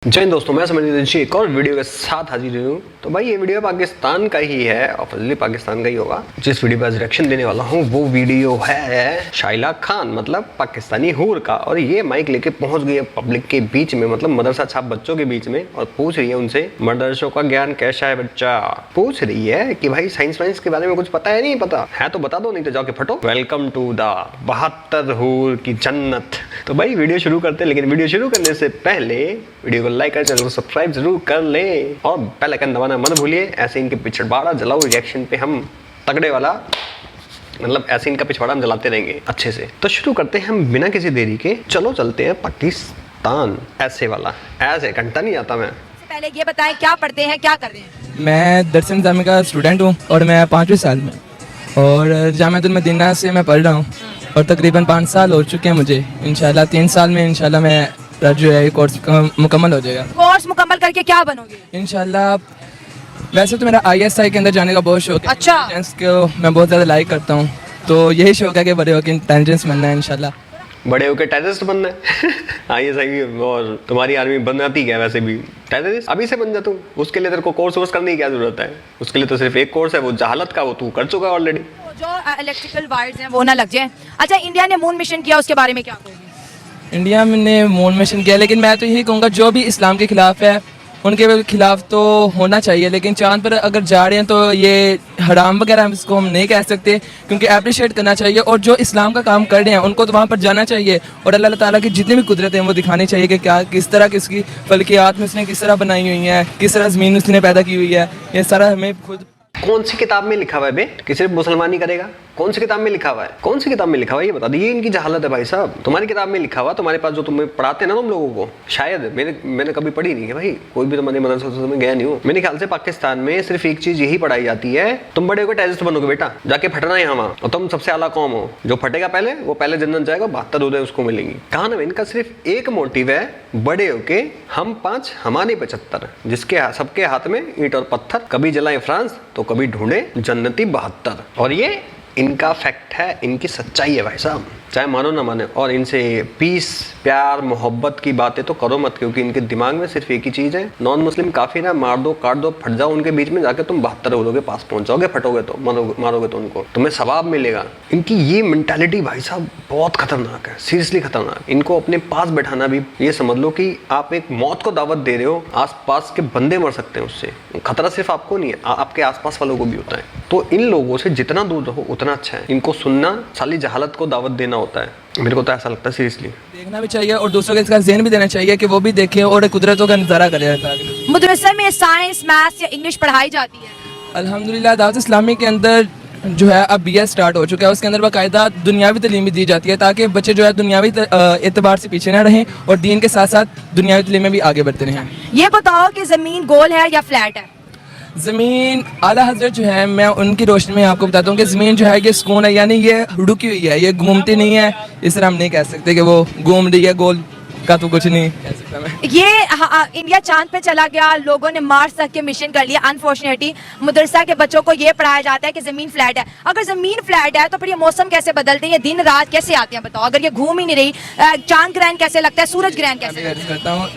जय हिंद दोस्तों, मैं समझ एक और वीडियो के साथ हाजिर हूँ। तो भाई ये वीडियो पाकिस्तान का ही है, ऑफिशियली पाकिस्तान का ही होगा। जिस वीडियो पर रिएक्शन देने वाला हूँ वो वीडियो है शाइला खान मतलब पाकिस्तानी हूर का। और ये माइक लेके पहुंच गई है पब्लिक के बीच में, मतलब मदरसा छाप बच्चों के बीच में, और पूछ रही है उनसे मदरसों का ज्ञान कैसा है बच्चा। पूछ रही है कि भाई साइंस वाइंस के बारे में कुछ पता है नहीं पता है तो बता दो, नहीं तो जाके फटो। वेलकम टू द 72 हूर की जन्नत। तो भाई वीडियो शुरू करते हैं, लेकिन वीडियो शुरू करने से पहले वीडियो को लाइक कर, चैनल को सब्सक्राइब जरूर कर ले और बेल आइकन दबाना मत भूलिए। ऐसे इनके पिछवाड़ा जलाओ रिएक्शन पे हम तगड़े वाला, मतलब ऐसे इनका पिछवाड़ा हम जलाते रहेंगे अच्छे से। तो शुरू करते हैं हम बिना किसी देरी के। चलो चलते हैं पाकिस्तान। ऐसे वाला ऐसे घंटा नहीं आता। मैं पहले ये बताएं क्या पढ़ते हैं, क्या कर रहे हैं? मैं दरस निज़ामी का स्टूडेंट हूँ और मैं 5वीं साल में, और जामिअतुल मदीना से मैं पढ़ रहा हूँ और तकरीबन 5 साल हो चुके हैं मुझे। इंशाल्लाह 3 साल में इंशाल्लाह मैं जो है कोर्स मुकम्मल हो जाएगा। कोर्स मुकम्मल करके क्या बनोगे? इंशाल्लाह वैसे तो मेरा ISI के अंदर जाने का बहुत शौक है। अच्छा। इंटेलिजेंस को मैं बहुत ज़्यादा लाइक करता हूँ, तो यही शौक है कि बड़े होकर इंटेलिजेंस बनना है इंशाल्लाह। बड़े होकर टेररिस्ट बनना है। ISI और तुम्हारी आर्मी बनाती क्या वैसे भी टेररिस्ट अभी से बन जा तू। उसके लिए तेरे को कोर्स करने की क्या जरूरत है? उसके लिए तो सिर्फ एक कोर्स है, वो जहालत का, वो तू कर चुका है ऑलरेडी। जो इलेक्ट्रिकल वायर्स हैं वो ना लग जाए। अच्छा, इंडिया ने मून मिशन किया, उसके बारे में क्या कहोगे? इंडिया ने मून मिशन किया, लेकिन मैं तो यही कहूँगा जो भी इस्लाम के खिलाफ है उनके खिलाफ तो होना चाहिए, लेकिन चांद पर अगर जा रहे हैं तो ये हराम वगैरह इसको हम नहीं कह सकते, क्योंकि अप्रिशिएट करना चाहिए। और जो इस्लाम का काम कर रहे हैं उनको तो वहाँ पर जाना चाहिए और अल्लाह ताला की जितनी भी कुदरत है वो दिखानी चाहिए कि क्या किस तरह किसकी फल्कियात में उसने किस तरह बनाई हुई हैं, किस तरह ज़मीन उसने पैदा की हुई है। ये सारा हमें खुद। कौन सी किताब में लिखा हुआ है बे कि सिर्फ मुसलमान ही करेगा? कौन सी किताब में लिखा हुआ है? कौन सी किताब में लिखा हुआ है ये बता दीजिए। इनकी जहालत है भाई साहब। तुम्हारी किताब में लिखा हुआ, तुम्हारे पास जो तुम्हें पढ़ाते हैं ना तुम लोगों को, शायद मैंने कभी पढ़ी नहीं है भाई, कोई भी तुम्हारे मदरसे में गया नहीं हूँ। मेरे ख्याल से पाकिस्तान में सिर्फ एक चीज यही पढ़ाई जाती है, तुम बड़े होकर टेररिस्ट बनोगे बेटा, जाके फटना है यहाँ, और तुम सबसे आला कौम हो। जो फटेगा पहले वो पहले जन्नत जाएगा, 72 उदय उसको मिलेंगी। कहा ना, इनका सिर्फ एक मोटिव है, बड़े होके हम 5 हमारे 75, जिसके सबके हाथ में ईंट और पत्थर, कभी जलाए फ्रांस तो कभी ढूंढे जन्नती 72। और ये इनका फैक्ट है, इनकी सच्चाई है भाई साहब, चाहे मानो ना माने। और इनसे पीस, प्यार, मोहब्बत की बातें तो करो मत, क्योंकि इनके दिमाग में सिर्फ एक ही चीज़ है, नॉन मुस्लिम काफी ना, मार दो, काट दो, फट जाओ उनके बीच में, जाके तुम 72 उदय पास पहुंच जाओगे। फटोगे तो, मारोगे तो उनको, तुम्हें सवाब मिलेगा। इनकी ये मेंटालिटी भाई साहब बहुत खतरनाक है, सीरियसली खतरनाक। इनको अपने पास बैठाना भी, ये समझ लो कि आप एक मौत को दावत दे रहे हो, आसपास के बंदे मर सकते हैं उससे। खतरा सिर्फ आपको नहीं है, आपके आसपास वालों को भी होता है। तो इन लोगों से जितना दूर रहो उतना अच्छा है। इनको सुनना, साली जहालत को दावत देना होता है। मेरे को तो ऐसा लगता है, सीरियसली देखना भी चाहिए और दूसरों के इसका ज़हन भी देना चाहिए कि वो भी देखें और कुदरतों का नज़ारा करें। मदरसे में साइंस, मैथ्स या इंग्लिश पढ़ाई जाती है? अल्हम्दुलिल्लाह दावत इस्लामी के अंदर जो है अब BS स्टार्ट हो चुका है, उसके अंदर बाकायदा दुनियावी तालीम भी दी जाती है, ताकि बच्चे जो है दुनियावी एतबार से पीछे ना रहें और दीन के साथ साथ दुनियावी तालीम में भी आगे बढ़ते रहें। ये बताओ कि ज़मीन गोल है या फ्लैट है? ज़मीन आला हज़रत जो है, मैं उनकी रोशनी में आपको बताता हूँ कि ज़मीन जो है ये सुकून है, यानी ये रुकी हुई है, ये घूमती नहीं है। इस तरह हम नहीं कह सकते कि वो घूम रही है, गोल का तो कुछ नहीं कह सकता मैं। ये इंडिया चांद पे चला गया, लोगों ने मार्स तक के मिशन कर लिया। अनफॉर्चुनेटली मदरसा के बच्चों को ये पढ़ाया जाता है कि ज़मीन फ्लैट है। अगर ज़मीन फ्लैट है तो फिर ये मौसम कैसे बदलते हैं, ये दिन रात कैसे आते हैं बताओ? अगर ये घूम ही नहीं रही, चांद ग्रहण कैसे लगता है, सूरज ग्रहण कैसे करता हूँ?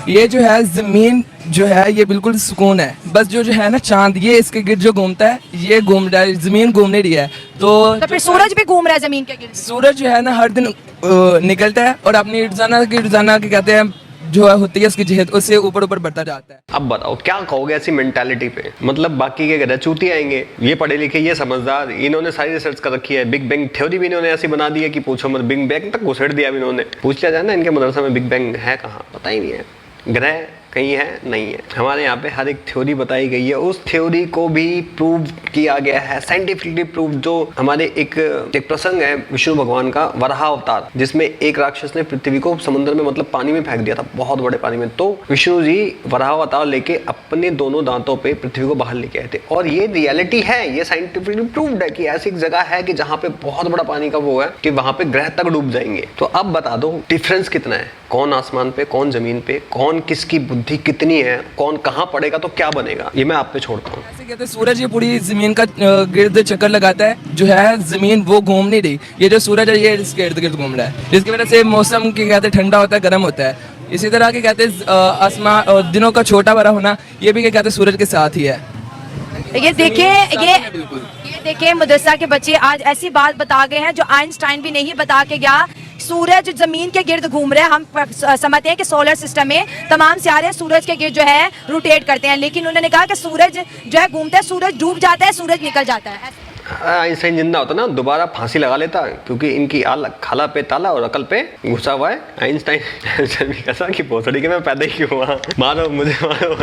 ये जो है ज़मीन जो है ये बिल्कुल सुकून है, बस जो है ना चांद, ये इसके गिर्द जो घूमता है, ये घूम रहा है, ज़मीन घूम नहीं रही है। तो फिर सूरज भी घूम रहा है ज़मीन के गिर्द? सूरज जो है ना हर दिन निकलता है और अपनी रोजाना के कहते हैं जो है होती है उसकी जहत, उससे ऊपर ऊपर बढ़ता जाता है। अब बताओ क्या कहोगे ऐसी मेंटालिटी पे? मतलब बाकी के गधे चूती आएंगे, ये पढ़े लिखे, ये समझदार, इन्होंने सारी रिसर्च कर रखी है, बिग बैंग थ्योरी भी इन्होंने ऐसी बना दी है कि पूछो मत, बिग बैंग तक घुसेड़ दिया इन्होंने। पूछ लिया जाए ना इनके मदरसा में बिग बैंग है कहाँ, पता ही नहीं है। ग्रह कहीं है नहीं है। हमारे यहाँ पे हर एक थ्योरी बताई गई है, उस थ्योरी को भी प्रूव किया गया है, साइंटिफिकली प्रूव। जो हमारे एक प्रसंग है विष्णु भगवान का, वराह अवतार, जिसमें एक राक्षस ने पृथ्वी को समुद्र में, मतलब पानी में फेंक दिया था, बहुत बड़े पानी में। तो विष्णु जी वराह अवतार लेके अपने दोनों दांतों पे पृथ्वी को बाहर लेके आए थे। और ये रियलिटी है, ये साइंटिफिकली प्रूव्ड है कि ऐसी एक जगह है कि जहाँ पे बहुत बड़ा पानी का वो है कि वहां पे ग्रह तक डूब जाएंगे। तो अब बता दो डिफरेंस कितना है, कौन आसमान पे, कौन जमीन पे, कौन किसकी बुद्धि कितनी है, कौन कहाँ पड़ेगा तो क्या बनेगा, ये मैं आप पे छोड़ता हूँ। ऐसे कहते हैं सूरज ये पूरी जमीन का गिर्द चक्कर लगाता है, जो है जमीन वो घूम नहीं रही, ये जो सूरज है ये इसके इर्द गिर्द घूम रहा है, जिसकी वजह से मौसम की कहते हैं ठंडा होता है, गर्म होता है। इसी तरह के कहते हैं आसमान और दिनों का छोटा बड़ा होना, ये भी क्या कहते हैं सूरज के साथ ही है। ये देखें, ये देखें मदरसा के बच्चे आज ऐसी बात बता गए हैं जो आइंस्टाइन भी नहीं बता के गया। सूरज जमीन के गिर्द घूम रहे हैं। हम समझते हैं कि सोलर सिस्टम में तमाम सितारे सूरज के गिर्द जो है रोटेट करते हैं, लेकिन उन्होंने कहा कि सूरज जो है घूमता है, सूरज डूब जाता है, सूरज निकल जाता है। आइंस्टाइन जिंदा होता ना दोबारा फांसी लगा लेता, क्योंकि इनकी खाला पे ताला और अकल पे घुसा हुआ है। आइंस्टाइन भी कैसा कि भोसड़ी के मैं पैदा ही क्यों हुआ, मारो मुझे मारो।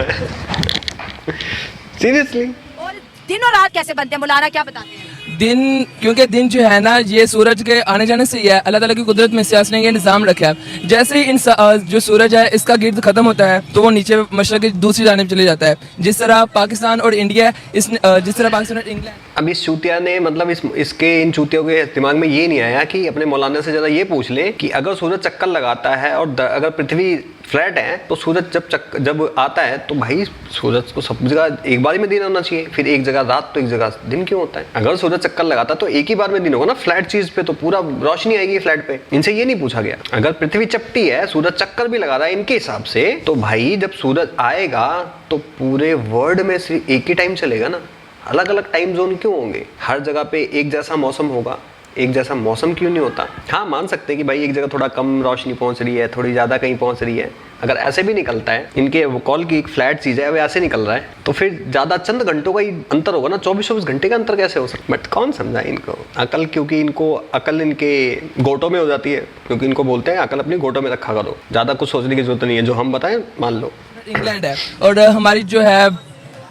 सीरियसली। और दिन और रात कैसे बनते हैं मौलाना, क्या बताते हैं? दिन, क्योंकि दिन जो है ना ये सूरज के आने जाने से ही है। अल्लाह ताला की कुदरत में सियासत ने ये निज़ाम रखा है। जैसे ही जो सूरज है इसका गिर्द खत्म होता है तो वो नीचे मशरक़ की दूसरी जानिब चले जाता है। जिस तरह पाकिस्तान और इंडिया जिस तरह पाकिस्तान और इंग्लैंड। अब इस चूतिया ने मतलब इसके इन चूतियों के दिमाग में ये नहीं आया कि अपने मौलाना से ज़रा ये पूछ ले कि अगर सूरज चक्कर लगाता है और अगर पृथ्वी फ्लैट है तो सूरज जब आता है तो भाई सूरज को सब जगह एक बार में दिन होना चाहिए, फिर एक जगह रात तो एक जगह दिन क्यों होता है? अगर सूरज चक्कर लगाता तो एक ही बार में दिन होगा ना फ्लैट चीज पे, तो पूरा रोशनी आएगी फ्लैट पे। इनसे ये नहीं पूछा गया। अगर पृथ्वी चपटी है, सूरज चक्कर भी लगा रहा है इनके हिसाब से, तो भाई जब सूरज आएगा तो पूरे वर्ल्ड में सिर्फ एक ही टाइम चलेगा ना, अलग अलग टाइम जोन क्यों होंगे? हर जगह पे एक जैसा मौसम होगा, एक जैसा मौसम क्यों नहीं होता? हाँ मान सकते हैं कि भाई एक जगह थोड़ा कम रोशनी पहुंच रही है, थोड़ी ज़्यादा कहीं पहुंच रही है। अगर ऐसे भी निकलता है, इनके वो कॉल की एक फ्लैट चीज़ है, वो ऐसे निकल रहा है, तो फिर ज़्यादा चंद घंटों का ही अंतर होगा ना, 24-24 घंटे का अंतर कैसे हो सकता? बट कौन समझा इनको अकल, क्योंकि इनको अकल इनके गोटों में हो जाती है, क्योंकि इनको बोलते हैं अकल अपनी गोटों में रखा करो, ज़्यादा कुछ सोचने की जरूरत नहीं है, जो हम बताएं मान लो। इंग्लैंड है और हमारी जो है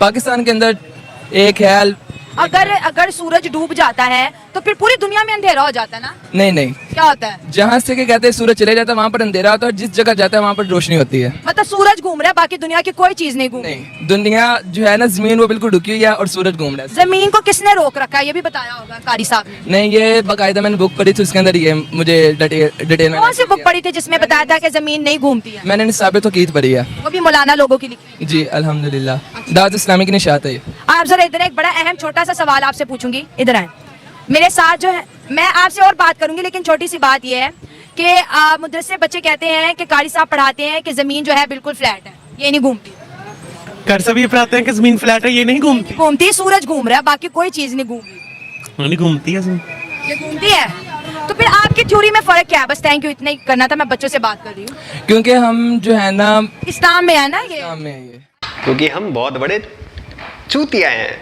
पाकिस्तान के अंदर एक है। अगर सूरज डूब जाता है तो फिर पूरी दुनिया में अंधेरा हो जाता है ना? नहीं, क्या होता है? जहाँ से क्या कहते हैं सूरज चले जाता है वहाँ पर अंधेरा होता है, और जिस जगह जाता है वहाँ पर रोशनी होती है। मतलब सूरज घूम रहा है, बाकी दुनिया की कोई चीज नहीं घूम रही। नहीं, दुनिया जो है ना जमीन वो बिल्कुल रुकी हुई है और सूरज घूम रहा है। जमीन को किसने रोक रखा है ये भी बताया होगा कारी साहब ने। नहीं, ये बाकायदा मैंने बुक पढ़ी थी, उसके अंदर ये मुझे डिटेल में। कौन सी बुक पढ़ी थी जिसमें बताया था कि जमीन नहीं घूमती है? मैंने निसाब तौक़ीद पढ़ी है, वो भी मौलाना लोगों की लिखी। जी अल्हम्दुलिल्लाह, दावत इस्लामी की निशात है ये। आप जरा इधर, एक बड़ा अहम छोटा सा सवाल आपसे पूछूंगी, इधर आए मेरे साथ जो है। मैं आपसे और बात करूंगी, लेकिन छोटी सी बात ये है कि मदरसे बच्चे कहते हैं कि कारी साहब पढ़ाते हैं कि जमीन जो है बिल्कुल फ्लैट है, ये नहीं घूमती। कर सभी पढ़ाते हैं कि जमीन फ्लैट है, ये नहीं घूमती। घूमती, सूरज घूम रहा है, बाकी कोई चीज नहीं घूम रही। नहीं घूमती है ये घूमती है। तो फिर आपकी थ्योरी में फर्क क्या है? बस थैंक यू, इतना ही करना था, मैं बच्चों से बात कर रही हूँ। क्योंकि हम जो है ना इस्लाम में है ना ये। इस्लाम में है ये। क्योंकि हम बहुत बड़े चूतिया हैं।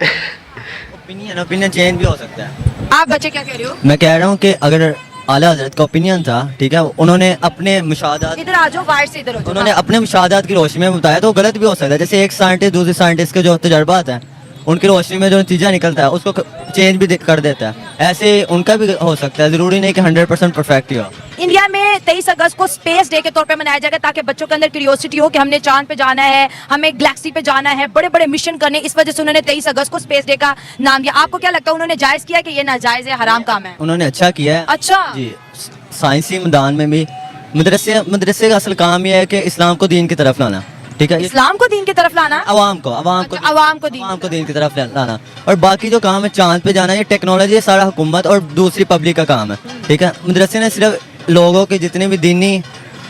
ओपिनियन चेंज भी हो सकता है। आप बच्चे क्या कह रहे हो? मैं कह रहा हूँ कि अगर आला हजरत का ओपिनियन था, ठीक है, उन्होंने अपने मुशाहदात इधर आ जाओ, वाइट से इधर हो जाओ। उन्होंने अपने मुशाहदात की रोशनी में बताया तो गलत भी हो सकता है। जैसे एक साइंटिस्ट दूसरे साइंटिस्ट के जो तजर्बात हैं उनकी रोशनी में जो नतीजा निकलता है उसको चेंज भी कर देता है। ऐसे उनका भी हो सकता है, जरूरी नहीं कि 100% परफेक्ट ही हो। इंडिया में 23 अगस्त को स्पेस डे के तौर पे मनाया जाएगा ताकि बच्चों के अंदर क्यूरियोसिटी हो कि हमने चांद पे जाना है, हमें गैलेक्सी पे जाना है, बड़े बड़े मिशन करने। इस वजह से उन्होंने 23 अगस्त को स्पेस डे का नाम दिया। आपको क्या लगता है उन्होंने जायज किया कि ये नाजायज है, हराम काम है? उन्होंने अच्छा किया है। अच्छा जी, साइंसी मैदान में भी मदरसे का असल काम यह है कि इस्लाम को दीन की तरफ लाना, ठीक है, इस्लाम को दीन की तरफ लाना, अवाम को अवाम को दीन की तरफ लाना। और बाकी जो काम है चांद पे जाना, ये टेक्नोलॉजी सारा हुकूमत और दूसरी पब्लिक का काम है, ठीक है। मदरसे ने सिर्फ लोगों की जितनी भी दीनी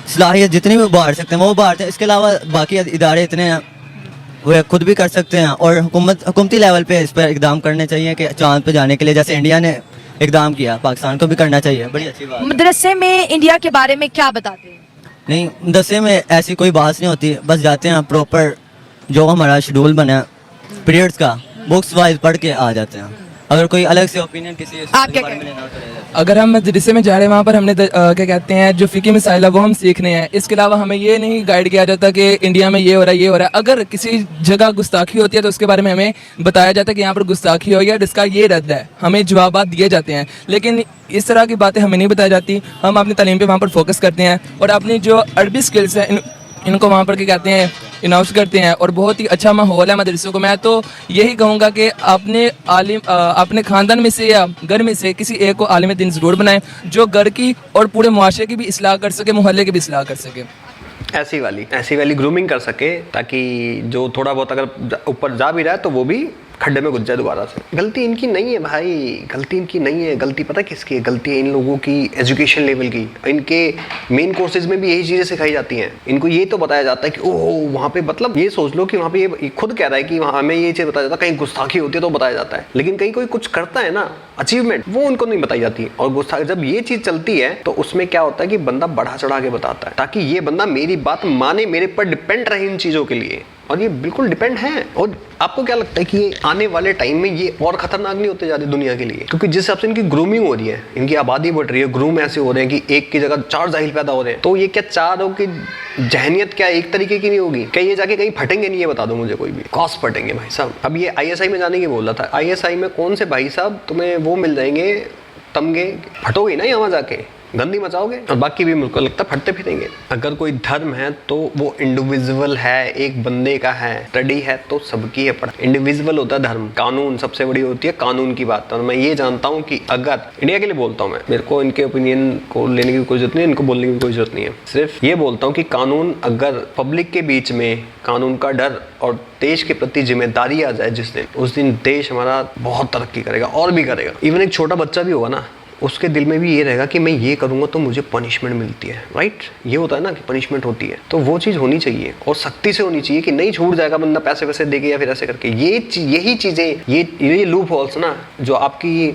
सलाहियत जितनी भी उभार सकते हैं वो उभारते हैं। इसके अलावा बाकी इदारे इतने हैं वो खुद भी कर सकते हैं, और हुकूमती लेवल पे इस पर इकदाम करने चाहिए कि चांद पे जाने के लिए जैसे इंडिया ने इकदाम किया, पाकिस्तान को भी करना चाहिए। बड़ी अच्छी बात। मदरसे में इंडिया के बारे में क्या बताते हैं? नहीं, मदरसे में ऐसी कोई बात नहीं होती, बस जाते हैं प्रॉपर जो हमारा शेड्यूल बना पीरियड्स का बुक्स वाइज पढ़ के आ जाते हैं। अगर कोई अलग से ओपिनियन किसी आप क्या बारे में कहते हैं? लेना हो तो ले लेते हैं। अगर हम मदरसे में जा रहे हैं वहाँ पर हमने क्या कहते हैं जो फ़िकी मसाइल है वो हम सीखने हैं। इसके अलावा हमें ये नहीं गाइड किया जाता कि इंडिया में ये हो रहा है ये हो रहा है। अगर किसी जगह गुस्ताखी होती है तो उसके बारे में हमें बताया जाता है कि यहाँ पर गुस्ताखी हो गया, जिसका ये रद्द है, हमें जवाब दिए जाते हैं। लेकिन इस तरह की बातें हमें नहीं बताई जाती। हम अपनी तालीम पे वहाँ पर फोकस करते हैं और अपनी जो अरबी स्किल्स हैं इनको वहाँ पर क्या कहते हैं इनाउंस करते हैं, और बहुत ही अच्छा माहौल है मदरसों को। मैं तो यही कहूँगा कि अपने ख़ानदान में से या घर में से किसी एक को आलिम दीन ज़रूर बनाएं जो घर की और पूरे मुआशरे की भी इस्लाह कर सके, मोहल्ले की भी इस्लाह कर सके। ऐसी वाली ग्रूमिंग कर सके, ताकि जो थोड़ा बहुत अगर ऊपर जा भी रहा है तो वो भी खड्डे में घुस जाए दोबारा से। गलती इनकी नहीं है भाई, गलती इनकी नहीं है, गलती पता किसकी है? गलती है इन लोगों की एजुकेशन लेवल की। इनके मेन कोर्सेज में भी यही चीज़ें सिखाई जाती हैं। इनको ये तो बताया जाता है कि ओह वहाँ पे, मतलब ये सोच लो कि वहाँ पे ये खुद कह रहा है कि वहाँ हमें ये चीज़ बताया जाता है, कहीं गुस्ताखी होती है तो बताया जाता है, लेकिन कहीं कोई कुछ करता है ना अचीवमेंट, वो उनको नहीं बताई जाती। और गुस्ताखी जब ये चीज़ चलती है तो उसमें क्या होता है कि बंदा बढ़ा चढ़ा के बताता है ताकि ये बंदा मेरी बात माने, मेरे पर डिपेंड रहे इन चीज़ों के लिए। और ये बिल्कुल डिपेंड है। और आपको क्या लगता है कि ये आने वाले टाइम में ये और खतरनाक नहीं होते जा रही दुनिया के लिए? क्योंकि जिस हिसाब से इनकी ग्रूमिंग हो रही है, इनकी आबादी बढ़ रही है, ग्रूम ऐसे हो रहे हैं कि एक की जगह 4 जाहिल पैदा हो रहे हैं, तो ये क्या चारों की जहनियत क्या एक तरीके की नहीं होगी? क्या ये जाके कहीं फटेंगे नहीं? ये बता दो मुझे कोई भी। कॉस फटेंगे भाई साहब। अब ये ISI में जाने की बोल रहा था, ISI में कौन से भाई साहब तुम्हें वो मिल जाएंगे तमगे, फटोगे ना यहाँ जाके, गंदी मचाओगे, और बाकी भी मुझको लगता है फटते फिरेंगे। अगर कोई धर्म है तो वो इंडिविजुअल है, एक बंदे का है। स्टडी है तो सबकी है, पर इंडिविजुअल होता है धर्म। कानून सबसे बड़ी होती है कानून की बात। और मैं ये जानता हूँ कि अगर इंडिया के लिए बोलता हूँ, मैं, मेरे को इनके ओपिनियन को लेने की कोई जरूरत नहीं है, इनको बोलने की भी कोई जरूरत नहीं है। सिर्फ ये बोलता हूँ कि कानून, अगर पब्लिक के बीच में कानून का डर और देश के प्रति जिम्मेदारी आ जाए जिस दिन, उस दिन देश हमारा बहुत तरक्की करेगा और भी करेगा। इवन एक छोटा बच्चा भी होगा ना, उसके दिल में भी ये रहेगा कि मैं ये करूँगा तो मुझे पनिशमेंट मिलती है, राइट? ये होता है ना कि पनिशमेंट होती है, तो वो चीज़ होनी चाहिए और सख्ती से होनी चाहिए कि नहीं छूट जाएगा बंदा पैसे वैसे देके या फिर ऐसे करके। यही चीज़ें, ये लूप होल्स ना जो आपकी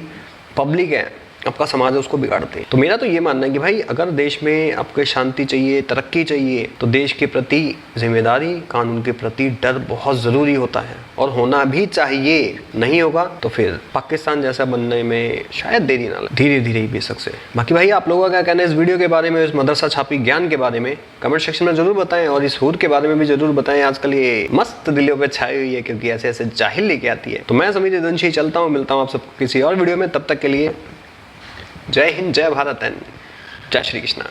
पब्लिक है, आपका समाज है, उसको बिगाड़ते हैं। तो मेरा तो ये मानना है कि भाई अगर देश में आपको शांति चाहिए, तरक्की चाहिए, तो देश के प्रति जिम्मेदारी, कानून के प्रति डर बहुत ज़रूरी होता है और होना भी चाहिए। नहीं होगा तो फिर पाकिस्तान जैसा बनने में शायद देरी ना लगे, धीरे धीरे ही बेशक से। बाकी भाई आप लोगों का क्या कहना है इस वीडियो के बारे में, इस मदरसा छापी ज्ञान के बारे में कमेंट सेक्शन में ज़रूर बताएं, और इस हूर के बारे में भी ज़रूर बताएं। आजकल ये मस्त दिलों पर छाई हुई है क्योंकि ऐसे ऐसे जाहिल लेके आती है। तो मैं समीर दंशी चलता हूँ, मिलता हूँ आप सबको किसी और वीडियो में। तब तक के लिए जय हिंद, जय भारत एंड जय श्री कृष्णा।